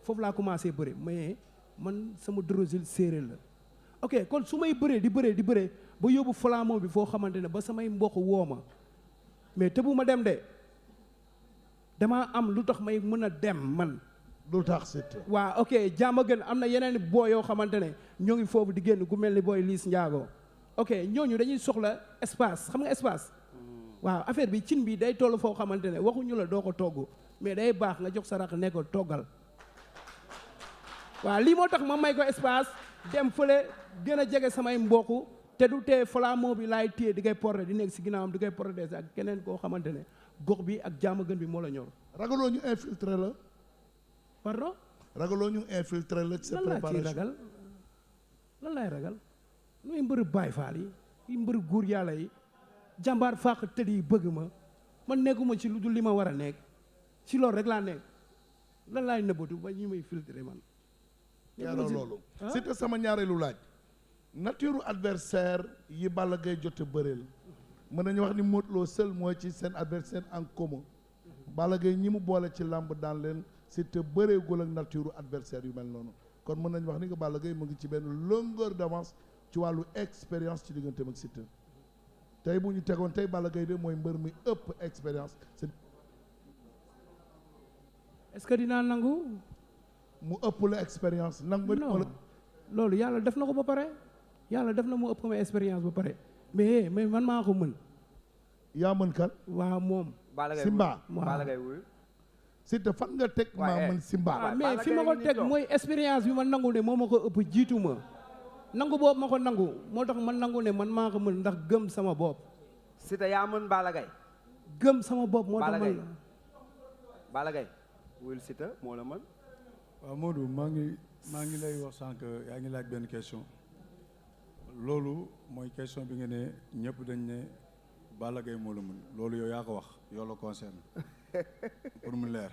foofu laa commencé bëre mais man sama drosile séeréer la ok kon su may bëree di bëree ba yóbbu flamand bi foo xamante ne ba samay mbokk woo ma mais tëbu ma dem de damaa am lu tax may mën a dem man. lu tax Siteu. waaw ok jàmm gën am na yeneen boo yoo xamante ne ñoo ngi foofu di génn ku mel ni booy Liis Njaago ok ñooñu dañuy soxla espace xam nga espace. waaw affaire bi cin bi day toll foo xamante ne waxuñu la doo ko togg mais day baax nga jox sa rakk ne ko toggal. waaw lii moo tax ma may ko espace dem fële gën a jege samay mbokk te du tee flamand bi laay téye di koy porté di nekk si ginnaawam di koy protéger ak keneen koo xamante ne gox bi ak jàmm gën bi moo la ñor. ragaloo ñu infiltré la. pardon. ragaloo ñu infiltré la. ci sa préparation lan laa ciy ragal lan laay ragal muy mbëru Baay Faal yi mbëru góor yàlla yi jàmbaar fàq tëdd yi bëgg ma man nekkuma ci lu dul li ma war a nekk ci loolu rek laa nekk lan laay nëbbatu ba ñu may filtré man. yaaroo loolu Siteu sama ñaareelu laaj nature adversaire yi Balla Gaye jote bëreel mën nañu wax ni Modou Lo seul mooy ci seen adversaire en commun Balla Gaye ñi mu boole ci làmb daan leen Siteu bëreegul ak nature adversaire yu mel noonu kon mën nañu wax ni nga Balla Gaye mu ngi ci benn longueur d'avance ci wàllu expérience ci digganteem ak Siteu tey bu ñu tegoon tey Balla Gaye de mooy mbër mi ëpp expérience est-ce que dinaa nangu mu ëpp la expérience nangu non loolu yàlla def na ko ba pare yàlla def na mu ëpp ko ma expérience ba pare mais man maa ko mën yaa mën kan waaw moom Simba Balla Gaye wuyu Siteu fan nga teg maa mën Simba mais fi ma ko teg mooy expérience bi ma nangu ne moo ma ko ëpp jiitu ma nangu boobu ma ko nangu moo tax man nangu ne man maa ko mën ndax gëm sama bopp Siteu yaa mën Balla Gaye gëm sama bopp moo tax man Balla Gaye wuyul Siteu moo la mën waaw Modou maa ngi lay wax sànq yaa ngi laaj benn question loolu mooy question bi nga ne ñëpp dañ ne Balla Gaye moo la mën loolu yow yaa ko wax yow la concerne pour mu leer.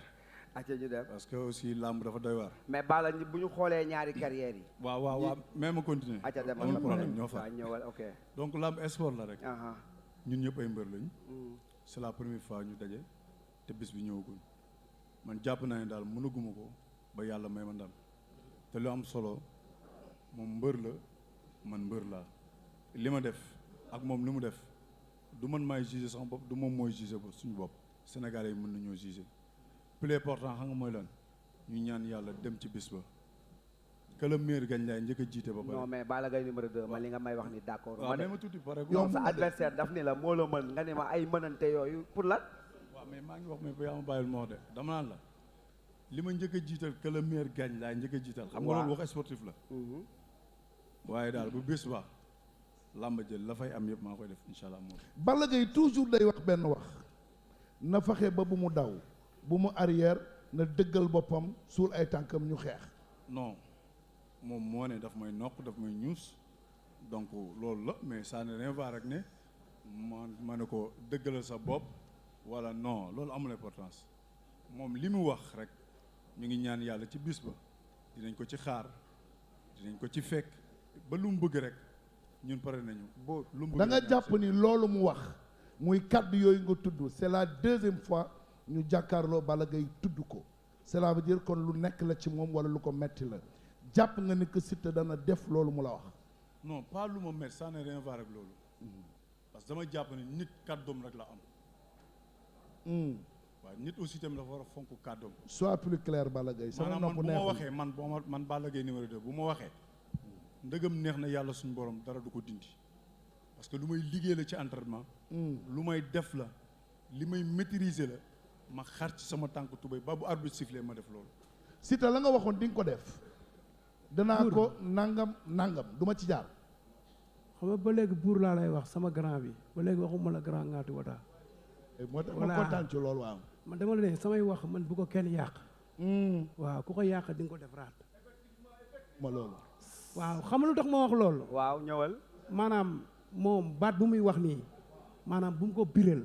acca ñu dem parce que aussi làmb dafa doy waar. mais Balla bu ñu xoolee ñaari carrières yi. waaw mais ma continuer. acca dem amul problème ñoo fa. ñëwal ok. donc làmb sport la rek. aha ñun ñëpp ay mbër lañ. c'est la première fois ñu daje te bis bi ñëwagul man jàpp naa ne daal mënaguma ko ba yàlla may ma ndam te lu am solo moom mbër la man mbër laa li ma def ak moom li mu def du man maay juger sama bopp du moom mooy juger ba suñu bopp Sénégalais yi mën nañoo juger plus important xam nga mooy lan ñu ñaan yàlla dem ci bis ba que le meilleur gagne laay njëkk a jiite ba pare. non mais Balla Gaye numéro 2 man li nga may wax ni d'accord. waaw mais ma tuuti pare. yow sa adversaire daf ni la moo la mën nga ne ma ay mënante yooyu pour lan. waaw mais maa ngi wax mais yaa ma bàyyil moo de dama naan la li ma njëkk a jiital que le meilleur gagne laay njëkk a jiital. xam nga loolu wax sportif la. waaye daal bu bis ba làmb jël la fay am yëpp maa koy def incha allah moom. Balla Gaye toujours day wax benn wax na fexe ba bu mu daw bu mu arrière na dëggal boppam suul ay tànkam ñu xeex. non moom moo ne daf may nokk daf may ñuus donc loolu la mais ça ne rien va rek ne ma ne ko dëggalal sa bopp wala non loolu amul importance moom li mu wax rek ñu ngi ñaan yàlla ci bis ba dinañ ko ci xaar dinañ ko ci fekk ba lu mu bëgg rek ñun pare nañu. boo lu mu bëgg da nga jàpp ni loolu mu wax muy kàddu yooyu nga tudd c'est la deuxième fois ñu jàkkaarloo Balla Gaye tudd ko cela veut dire kon lu nekk la ci moom wala lu ko metti la jàpp nga ni que Siteu dana def loolu mu la wax. non pas lu ma metti ça ne rien va rek loolu. parce que dama jàpp ni nit kàddoom rek la am. waaw nit aussi tamit dafa war a fonk kàddoom. sois plus clair Balla Gaye. sama nopp bu ma waxee man Balla Gaye numéro 2 bu ma waxee. ndëgëm neex na yàlla suñu borom dara du ko dindi. parce que lu may liggéey la ci entraînement. lu may def la li may maîtriser la ma xar ci sama tànk tubéy ba bu arbitre sifflé ma def loolu. Siteu la nga waxoon di nga ko def. danaa ko nangam du ma ci jaar. xam nga ba léegi buur laa lay wax sama grand bi ba léegi waxuma la grand ngaati wata. moo tax ma kontaan ci loolu waaw. man dama la ne samay wax man bu ko kenn yàq. waaw ku ko yàq di nga ko def raat. ma loolu. waaw xam nga lu tax ma wax loolu. waaw ñëwal. maanaam moom baat bu muy wax nii maanaam bu mu ko biral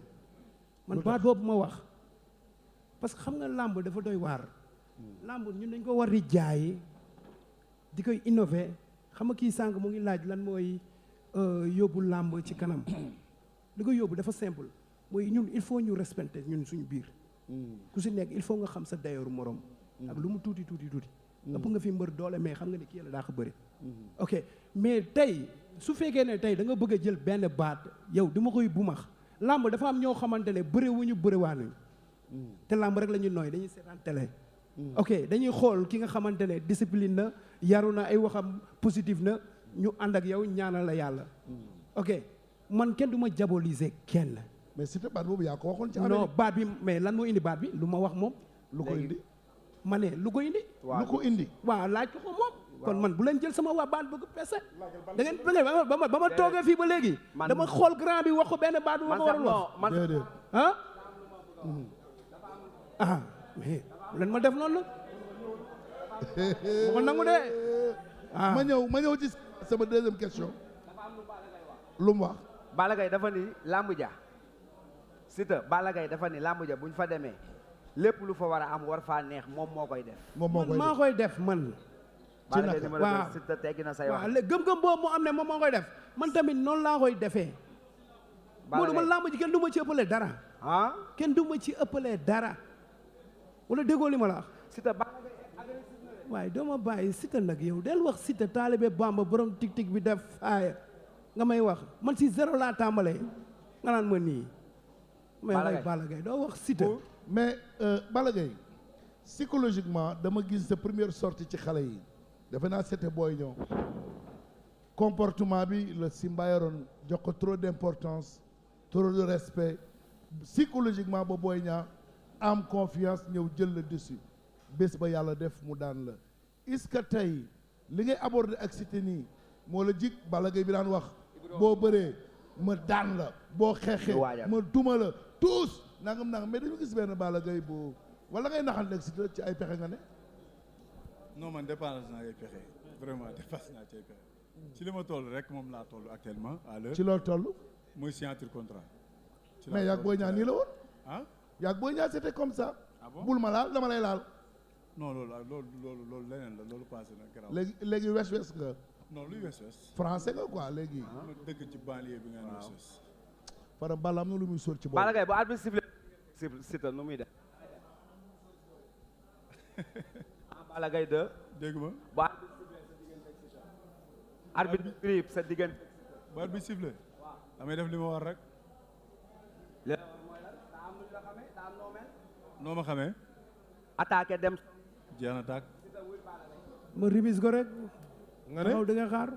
man baat boobu ma wax parce que xam nga làmb dafa doy waar. làmb ñun dañ ko war di jaay di koy innover xam nga kii sànq mu ngi laaj lan mooy yóbbu làmb ci kanam li ko yóbbu dafa simple mooy ñun il faut ñu respecter ñun suñu biir. ku si nekk il faut nga xam sa dayooru morom. ak lu mu tuuti ëpp nga fi mbër doole mais xam nga ne kii la daa ko bëri ok mais tey su fekkee ne tey da nga bëgg a jël benn baat yow dama koy bumax làmb dafa am ñoo xamante ne bëre wu ñu bëre waanuñ te làmb rek la ñuy nooy dañuy seetaan télé ok dañuy xool ki nga xamante ne discipline na yaru na ay waxam positif na ñu ànd ak yow ñaanal la yàlla ok man kenn du ma diaboliser kenn mais Siteu baat boobu yaa ko waxoon ci non baat bi mais lan moo indi baat bi lu ma wax moom lu ko indi ma ne lu ko indi lu ko indi waaw laaj ko moom kon man bu leen jël sama waa baat bëgg pese da ngeen ba ma toogee fii ba léegi dama xool grand bi wax ko benn baat bu ma ko waroon wax déedéet mais leen ma def noonu ma ko nangu de ma ñëw ci sama deuxième question lu mu wax Balla Gaye dafa ni làmb ja Siteu Balla Gaye dafa ni làmb ja buñ fa demee lépp lu fa war a am war faa neex moom moo koy def man maa koy def man ci naka waaw Siteu teggi na say wax waaw léegi gëm-gëm boobu mu am ne moom moo koy def man tamit noonu laa koy defee moo du ma làmb ji kenn du ma ci ëppalee dara kenn du ma ci ëppalee dara wala déggoo li ma la wax Siteu waaye doo ma bàyyi Siteu nag yow del wax Siteu taalibe Bamba borom tik bi def faaya nga may wax man si zéro laa tàmbalee nga naan ma nii may wax Balla Gaye doo wax Siteu mais Balla Gaye psychologiquement dama gis sa première sortie ci xale yi defe naa c'était booy ñëw comportement bi la Simba yoroon jox ko trop d'importance trop de respect psychologiquement ba booy ñaa am confiance ñëw jël le dessus bés ba yàlla def mu daan la est-ce que tey li ngay aborder ak Siteu nii moo la jig Balla Gaye bi daan wax boo bëree ma daan la boo xeexee ma duma la tous nangam mais dañu gis benn Balla Gaye boo wala ngay naxal ak Siteu ci ay pexe nga ne non man dépassé naa ay pexe vraiment dépassé naa ci ay pexe ci li ma toll rek moom laa toll actuellement à l'heure ci loolu toll mooy signature contrat mais yàgg booy ñaa nii la woon ah yàgg booy ñaa c'était comme ça ah bon bul ma laal dama lay laal non loolu leneen la loolu passé na garaaw léegi wes nga non luy wes français nga quoi léegi ma dëkk ci banlieue bi nga ne wes fara Balla am na lu muy sóor ci boobu Balla Gaye bu arbitre sifflé Siteu nu muy def Balla Gaye 2 dégg ma bu arbitre sifflé sa diggante bu arbitre sifflé damay def li ma war rek noo ma xamee attaqué dem jeex na tàkk ma ribis ko rek nga ne da nga xaar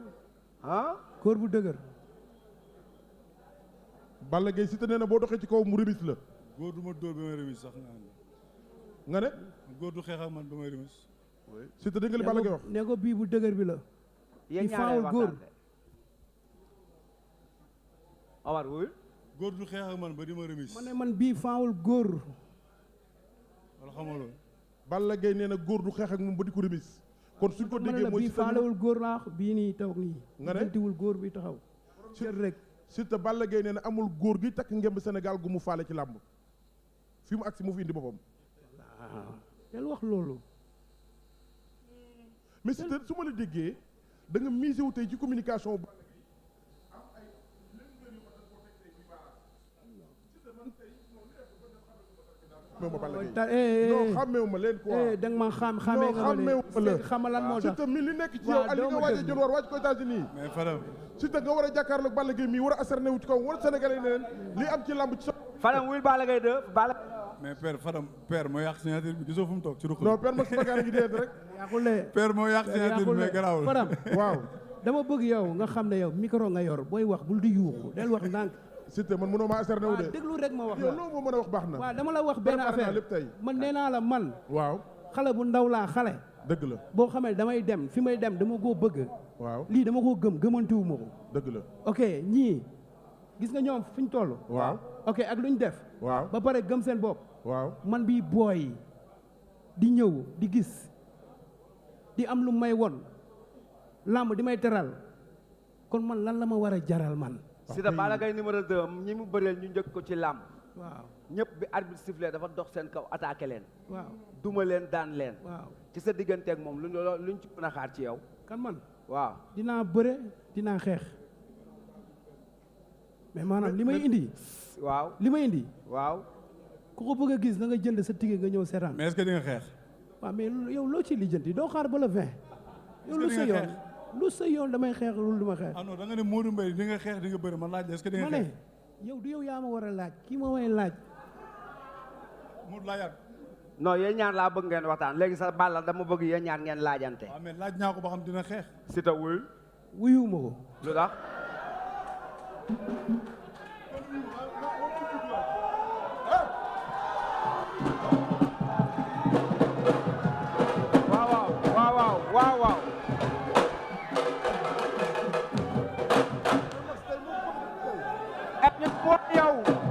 kóor bu dëgër Balla Gaye Siteu nee na boo doxee ci kaw mu ribis la góor du ma dóor ba may remis sax nga ne góor du xeex ak man ba may remis Siteu dégg nga li Balla Gaye wax ne ko bii bu dëgër bi la yéen di faawul góor Omar wuyul góor du xeex ak man ba di ma remis ma ne man bii faawul góor wala xamoo loolu Balla Gaye nee na góor du xeex ak moom ba di ko ribis kon suñ ko déggee mooy bii faalewul góor laa bii nii toog nii nga ne gantiwul góor bi taxaw cër rek Siteu Balla Gaye nee na amul góor gi takk ngemb Sénégal gu mu faale ci làmb fi mu agsi mu fi indi boppam del wax loolu mais Siteu su ma la déggee da nga misé wu tey ci communication bu non xàmmeewu ma leen quoi da nga ma xàmmee nga ma de xama lan moo tax Siteu mi li nekk ci yow ak li nga waaj a jël war waaj ko États-Unis mais Fadam Siteu nga war a jàkkaarloog Balla Gaye mii war a asarne wu ci kaw war Sénégalais ne leen li am ci làmb ci Fadam wuyul Balla Gaye 2 Balla mais père Fadam père moo yàq signature bi gisoo fu mu toog ci ruq non père Max Mbargane ngi dee rek yàqulee père moo yàq signature bi mais garaawul Fadam waaw dama bëgg yow nga xam ne yow micro nga yor booy wax bul di yuuxu del wax ndànk Siteu man mënoo maa asarne wu de déglu rek ma wax yow la loo moo mën a wax baax na waaw dama la wax benn affaire lépp tey man nee naa la man waaw xale bu ndaw laa xale dëgg la boo xamee damay dem fi may dem dama koo bëgg waaw lii dama koo gëmantuwu ma ko dëgg la ok ñii gis nga ñoom fi ñu toll waaw ok ak lu ñu def waaw ba pare gëm seen bopp waaw man bii booy di ñëw di gis di am lu may won làmb di may teral kon man lan la ma war a jaral man Siteu Balla Gaye numéro 2 ñi mu bëreel ñu njëkk ko ci làmb waaw ñëpp bi arbitre sifflé dafa dox seen kaw attaqué leen waaw duma leen daan leen waaw ci sa digganteeg moom luñ ci mën a xaar ci yow kan man waaw dinaa bëre dinaa xeex mais maanaam li may indi waaw li may indi waaw ku ko bëgg a gis na nga jënd sa ticket nga ñëw seetaan mais est-ce que di nga xeex waaw mais yow loo ci lijjanti doo xaar ba le 20. yow lu sa yoon lu sa yoon damay xeex lu ma xeex. ah non da nga ne Modou Mbaye di nga xeex di nga bëri man laaj est-ce que di nga xeex. yow du yow yaa ma war a laaj kii ma may laaj. Modou laa yàgg. non yéen ñaar laa bëgg ngeen waxtaan léegi sa Balla dama bëgg yéen ñaar ngeen laajante. waaw mais laaj naa ko ba xam dina xeex. Siteu wuyul. wuyuwuma ko. lu tax. waaw. et yow.